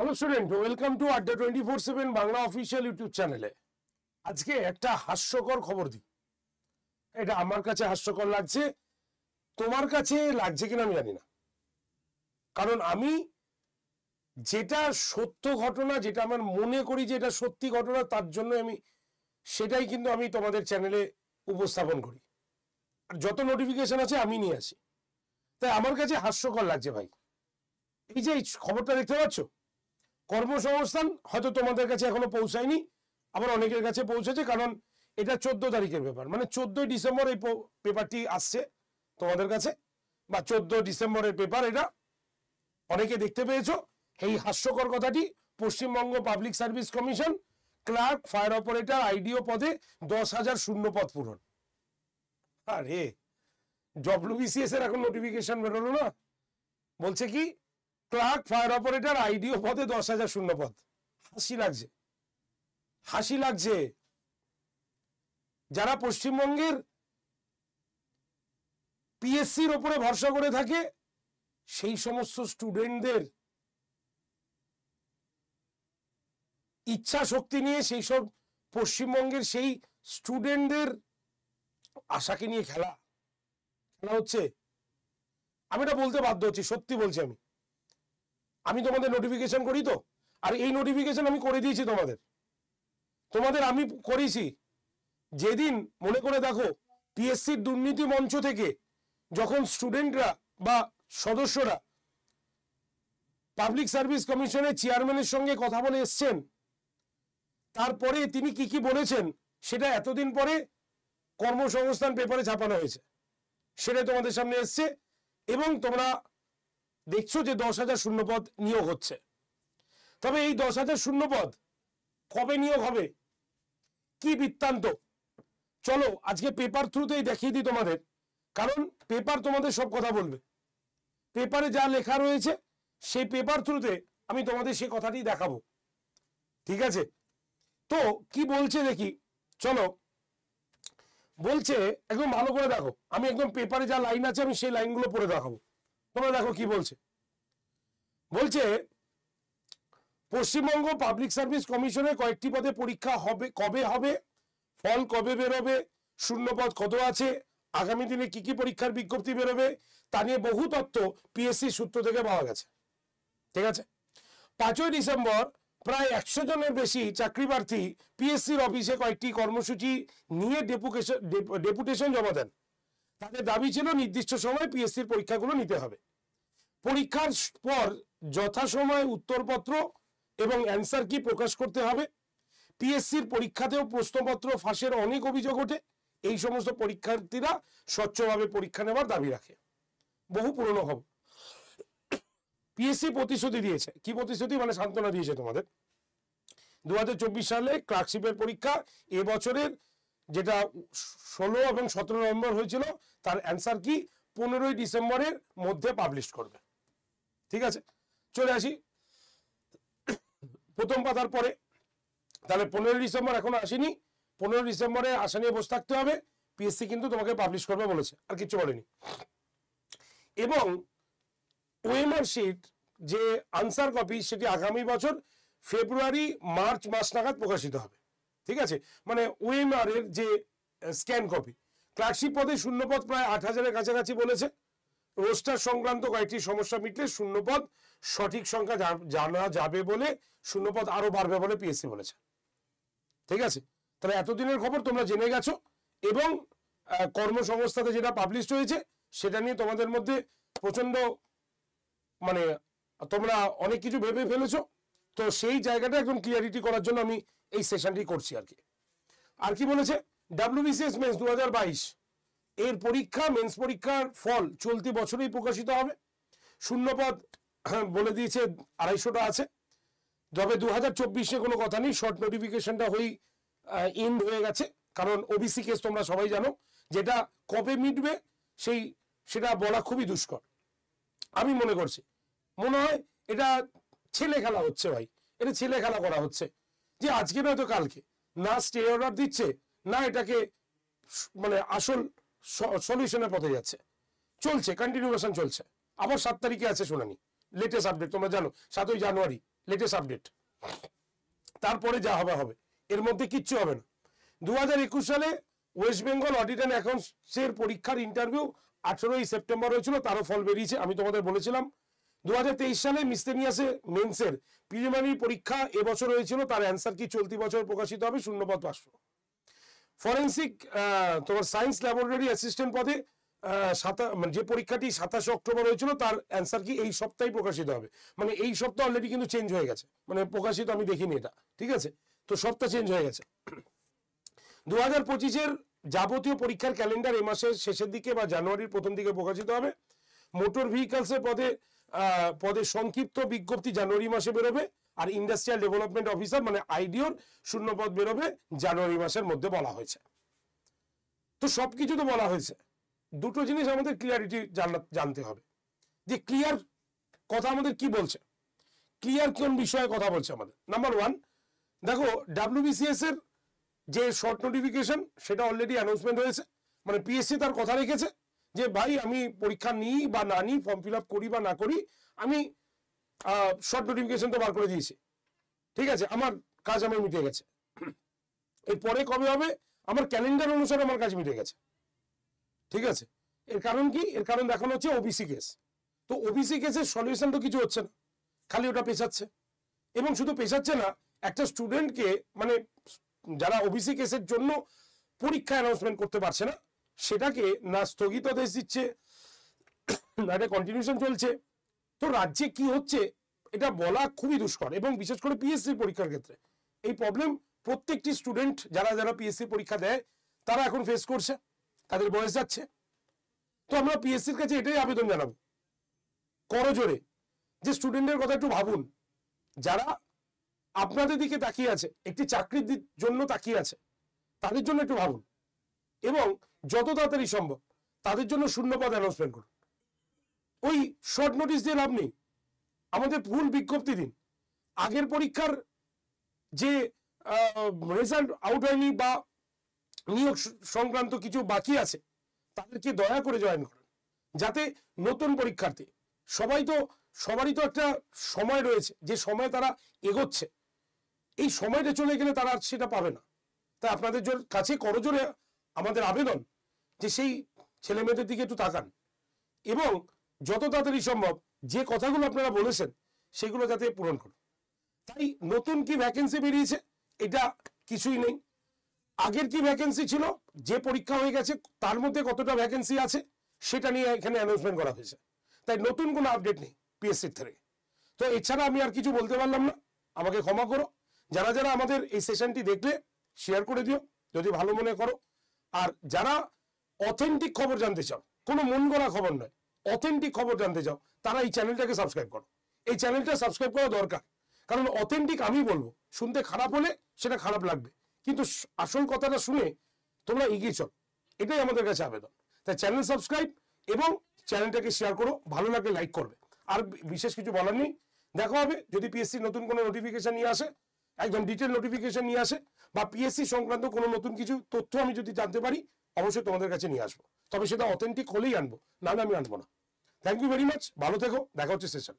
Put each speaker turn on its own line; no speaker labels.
Hello student, welcome to আড্ডা 24/7 Bangla official YouTube চ্যানেলে। আজকে একটা হাস্যকর খবর দিই। এটা আমার কাছে হাস্যকর লাগছে, তোমার কাছে লাগছে কিনা আমি জানি না। কারণ আমি যেটা সত্য ঘটনা, যেটা আমার মনে করি যে এটা সত্যি ঘটনা, তার জন্য আমি সেটাই কিন্তু আমি তোমাদের চ্যানেলে উপস্থাপন করি। আর যত নোটিফিকেশন আছে আমি নিয়ে আসি, তাই আমার কাছে হাস্যকর লাগছে ভাই। এই যে এই খবরটা দেখতে পাচ্ছ, কর্মসংস্থান হয়তো তোমাদের কাছে এখনো পৌঁছায়নি, আবার অনেকের কাছে পৌঁছেছে, কারণ এটা 14 তারিখের পেপার, মানে 14 ডিসেম্বর এই পেপারটি আসছে তোমাদের কাছে, বা 14 ডিসেম্বরের পেপার এটা অনেকে দেখতে পেয়েছো। এই হাস্যকর কথাটি, Paschimbanga public service commission clerk, fire operator, আইডিও পদে 10,000 শূন্য পদ পূরণ। আরে ডব্লিউবিসিএস এর এখন নোটিফিকেশন বেরোলো না, বলছে কি ক্লার্ক, ফায়ার অপারেটর, আইডিও পদে 10,000 শূন্য পদ। হাসি লাগছে, হাসি লাগছে। যারা পশ্চিমবঙ্গের পিএসসির ওপরে ভরসা করে থাকে, সেই সমস্ত স্টুডেন্টদের ইচ্ছা শক্তি নিয়ে, সেই সব পশ্চিমবঙ্গের সেই স্টুডেন্টদের আশাকে নিয়ে খেলা হচ্ছে। আমি এটা বলতে বাধ্য হচ্ছি, সত্যি বলছি। আমি তোমাদের নোটিফিকেশন করি তো, আর এই নোটিফিকেশন আমি করে দিয়েছি তোমাদের আমি করেছি যেদিন, মনে করে দেখো, পিএসসির দুর্নীতি মঞ্চ থেকে যখন স্টুডেন্টরা বা সদস্যরা পাবলিক সার্ভিস কমিশনের চেয়ারম্যানের সঙ্গে কথা বলে এসছেন, তারপরে তিনি কি কি বলেছেন সেটা এতদিন পরে কর্মসংস্থান পেপারে ছাপানো হয়েছে, সেটা তোমাদের সামনে এসছে। এবং তোমরা দেখছো যে 10,000 শূন্যপদ নিয়োগ হচ্ছে। তবে এই 10,000 শূন্যপদ কবে নিয়োগ হবে, কি বৃত্তান্ত, চলো আজকে পেপার থ্রুতেই দেখিয়ে দিই তোমাদের। কারণ পেপার তোমাদের সব কথা বলবে, পেপারে যা লেখা রয়েছে সেই পেপার থ্রুতে আমি তোমাদের সেই কথাটি দেখাবো, ঠিক আছে? তো কি বলছে দেখি, চলো। বলছে, একদম ভালো করে দেখো, আমি একদম পেপারে যা লাইন আছে আমি সেই লাইনগুলো পড়ে দেখাবো, তোমরা দেখো কি বলছে। বলছে, পশ্চিমবঙ্গ পাবলিক সার্ভিস কমিশনের কয়েকটি পদে পরীক্ষা হবে, কবে হবে, ফল কবে বেরোবে, শূন্যপদ কত আছে, আগামী দিনে কি কি পরীক্ষার বিজ্ঞপ্তি বেরোবে, তা নিয়ে বহু তথ্য পিএসসি সূত্র থেকে পাওয়া গেছে, ঠিক আছে? 5ই ডিসেম্বর প্রায় 100 জনের বেশি চাকরি প্রার্থী পিএসসির অফিসে কয়েকটি কর্মসূচি নিয়ে ডেপুটেশন জমা দেন। তাদের দাবি ছিল নির্দিষ্ট সময় পিএসসির পরীক্ষাগুলো নিতে হবে। পরীক্ষার পর যথাসময়ে উত্তরপত্র এবং অ্যান্সার কি প্রকাশ করতে হবে। পিএসসির পরীক্ষাতেও প্রশ্নপত্র ফাঁসের অনেক অভিযোগ ওঠে। এই সমস্ত পরীক্ষার্থীরা স্বচ্ছভাবে পরীক্ষা নেওয়ার দাবি রাখে। বহু পুরনো খবর। পিএসসি প্রতিশ্রুতি দিয়েছে, কি প্রতিশ্রুতি, মানে সান্ত্বনা দিয়েছে তোমাদের। 2024 সালে ক্লার্কশিপের পরীক্ষা এবছরের, যেটা 16 এবং 17 নভেম্বর হয়েছিল, তার অ্যান্সার কি 15ই ডিসেম্বরের মধ্যে পাবলিশ করবে, ঠিক আছে? চলে আসি প্রথম পাতার পরে। তাহলে 15 ডিসেম্বর এখনো আসেনি, 15 ডিসেম্বরে আশা নিয়ে বসে থাকতে হবে। পিএসসি কিন্তু তোমাকে পাবলিশ করবে বলেছে, আর কিছু বলেনি। এবং ওএমআর শিট, যে আনসার কপি, সেটি আগামী বছর ফেব্রুয়ারি মার্চ মাস নাগাদ প্রকাশিত হবে, ঠিক আছে? মানে ওএমআর এর যে স্ক্যান কপি। ক্লার্কশিপ পদে শূন্যপদ প্রায় 8,000-এর কাছাকাছি বলেছে। রোস্টার সংক্রান্ত কয়েকটি সমস্যা মিটলে শূন্যপদ সঠিক সংখ্যা জানা যাবে বলে, শূন্যপদ আরো বাড়বে বলে পিএসসি বলেছে, ঠিক আছে? তাহলে এতদিনের খবর তোমরা জেনে গেছো। এবং কর্মসংস্থাতে যেটা পাবলিশ হয়েছে সেটা নিয়ে তোমাদের মধ্যে প্রচন্ড, মানে তোমরা অনেক কিছু ভেবে ফেলেছো, তো সেই জায়গাটা একদম ক্লিয়ারিটি করার জন্য আমি এই সেশনটি করছি আর কি। আর কি বলেছে, ডব্লিউবিসিএস মেন্স 2022 এর পরীক্ষা, মেন্স পরীক্ষার ফল চলতি বছরেই প্রকাশিত হবে। শূন্যপদ বলে দিয়েছে 250টা আছে। তবে 2024-এ কোনো কথা নেই, শর্ট নোটিফিকেশনটা এন্ড হয়ে গেছে। কারণ ওবিসি কেস তোমরা সবাই জানো, যেটা কবে মিটবে সেটা বলা খুবই দুষ্কর। আমি মনে করছি, মনে হয় এটা ছেলে খেলা হচ্ছে ভাই, এটা ছেলে খেলা করা হচ্ছে, যে আজকে নয়তো কালকে না স্টে অর্ডার দিচ্ছে, না এটাকে মানে আসল সলিউশনের পথে যাচ্ছে, চলছে, কন্টিনিউয়েশন চলছে। আবার 7 তারিখে আছে শুনানি, লেটেস্ট আপডেট তোমরা জানো, 7ই জানুয়ারি লেটেস্ট আপডেট, তারপরে যা হবে হবে, এর মধ্যে কিচ্ছু হবে না। 2021 সালে ওয়েস্ট বেঙ্গল অডিট অ্যান্ড অ্যাকাউন্টসের পরীক্ষার ইন্টারভিউ 18ই সেপ্টেম্বর হয়েছিল, তারও ফল বেরিয়েছে, আমি তোমাদের বলেছিলাম। 2023 সালে মিসলেনিয়াসে মেন্সের প্রিলিমিনারি পরীক্ষা এবছর হয়েছিল, তার অ্যান্সার কি চলতি বছর প্রকাশিত হবে, শূন্যপদ 500। ফরেন্সিক তোমার সায়েন্স ল্যাবরেটরি অ্যাসিস্ট্যান্ট পদে যে পরীক্ষাটি 27 অক্টোবর হয়েছিল, তার অ্যান্সার কি এই সপ্তাহে প্রকাশিত হবে। মানে এই সপ্তাহ অলরেডি কিন্তু চেঞ্জ হয়ে গেছে, মানে প্রকাশিত আমি দেখিনি এটা, ঠিক আছে, তো সপ্তাহ চেঞ্জ হয়ে গেছে। 2025-এর যাবতীয় পরীক্ষার ক্যালেন্ডার এই মাসের শেষের দিকে বা জানুয়ারির প্রথম দিকে প্রকাশিত হবে। মোটর ভেহিকলসের পদে সংক্ষিপ্ত বিজ্ঞপ্তি জানুয়ারি মাসে বেরোবে, আর ইন্ডাস্ট্রিয়াল ডেভেলপমেন্ট অফিসার মানে আইডিওর শূন্যপদ বেরোবে জানুয়ারি মাসের মধ্যে বলা হয়েছে। তো সবকিছু তো বলা হয়েছে, দুটো জিনিস আমাদের ক্লিয়ারিটি জানতে হবে যে ক্লিয়ার কথা আমাদের কি বলছে, ক্লিয়ার কোন বিষয়ে কথা বলছে আমাদের। নাম্বার 1, দেখো WBCS এর যে শর্ট নোটিফিকেশন সেটা অলরেডি অ্যানাউন্সমেন্ট হয়েছে, মানে পিএসসি তার কথা রেখেছে যে ভাই আমি পরীক্ষা নিই বা না নিই, ফর্ম ফিল আপ করি বা না করি, আমি শর্ট নোটিফিকেশন তো বার করে দিয়েছি, ঠিক আছে, আমার কাজ আমার মিটে গেছে। এরপরে কবে হবে, আমার ক্যালেন্ডার অনুসারে আমার কাজ মিটে গেছে, ঠিক আছে। এর কারণ কি, এর কারণ দেখানো হচ্ছে ওবিসি কেস। তো ওবিসি কেসের সলিউশন তো কিছু হচ্ছে না, খালি ওটা পেছাচ্ছে, এবং শুধু পেছাচ্ছে না, একটা স্টুডেন্টকে মানে যারা ওবিসি কেসের জন্য পরীক্ষা অ্যানাউন্সমেন্ট করতে পারছে না, সেটাকে না স্থগিতাদেশ দিচ্ছে, না এটা কন্টিনিউশন চলছে। তো রাজ্যে কি হচ্ছে এটা বলা খুবই দুষ্কর, এবং বিশেষ করে পিএসসি পরীক্ষার ক্ষেত্রে এই প্রবলেম প্রত্যেকটি স্টুডেন্ট যারা যারা পিএসসি পরীক্ষা দেয় তারা এখন ফেস করছে, তাদের বয়স যাচ্ছে। তো আমরা পিএসসির কাছে এটাই আবেদন জানাবো করজোরে যে স্টুডেন্টের কথা একটু ভাবুন, যারা আপনাদের দিকে তাকিয়ে আছে, একটি চাকরির জন্য তাকিয়ে আছে, তাদের জন্য একটু ভাবুন, এবং যত তাড়াতাড়ি সম্ভব তাদের জন্য শূন্যপদ অ্যানাউন্সমেন্ট করুন। ওই শর্ট নোটিশ দিয়ে লাভ নেই, আমাদের ফুল বিজ্ঞপ্তি দিন। আগের পরীক্ষার যে রেজাল্ট আউট হয়নি বা নিয়োগ সংক্রান্ত কিছু বাকি আছে তাদেরকে দয়া করে জয়েন করেন, যাতে নতুন পরীক্ষার্থী সবারই তো একটা সময় রয়েছে, যে সময় তারা এগোচ্ছে, এই সময়টা চলে গেলে তারা সেটা পাবে না। তাই আপনাদের কাছে করজোরে আমাদের আবেদন যে সেই ছেলে মেয়েদের দিকে একটু তাকান, এবং যত তাড়াতাড়ি সম্ভব যে কথাগুলো আপনারা বলেছেন সেগুলো যাতে পূরণ করুন। তাই নতুন কি ভ্যাকেন্সি বেরিয়েছে এটা কিছুই নেই, আগের কি ভ্যাকেন্সি ছিল, যে পরীক্ষা হয়ে গেছে তার মধ্যে কতটা ভ্যাকেন্সি আছে সেটা নিয়ে এখানে অ্যানাউন্সমেন্ট করা হয়েছে। তাই নতুন কোনো আপডেট নেই পিএসসির থেকে। তো এছাড়া আমি আর কিছু বলতে পারলাম না, আমাকে ক্ষমা করো। যারা যারা আমাদের এই সেশনটি দেখলে শেয়ার করে দিও যদি ভালো মনে করো, আর যারা অথেন্টিক খবর জানতে চাও, কোনো মন গড়া খবর নয়, অথেন্টিক খবর জানতে চাও, তারা এই চ্যানেলটাকে সাবস্ক্রাইব করো। এই চ্যানেলটা সাবস্ক্রাইব করা দরকার, কারণ অথেন্টিক আমি বলবো, শুনতে খারাপ হলে সেটা খারাপ লাগবে, কিন্তু আসল কথাটা শুনে তোমরা এগিয়ে চলো, এটাই আমাদের কাছে আবেদন। তাই চ্যানেল সাবস্ক্রাইব এবং চ্যানেলটাকে শেয়ার করো, ভালো লাগলে লাইক করবে। আর বিশেষ কিছু বলার নেই, দেখা হবে যদি পিএসসি নতুন কোনো নোটিফিকেশন নিয়ে আসে, একদম ডিটেল নোটিফিকেশন নিয়ে আসে, বা পিএসসি সংক্রান্ত কোনো নতুন কিছু তথ্য আমি যদি জানতে পারি অবশ্যই তোমাদের কাছে নিয়ে আসবো, তবে সেটা অথেন্টিক হলেই আনবো, নাহলে আমি আনবো না। থ্যাংক ইউ ভেরি মাচ, ভালো থেকো, দেখা হচ্ছে সেশন।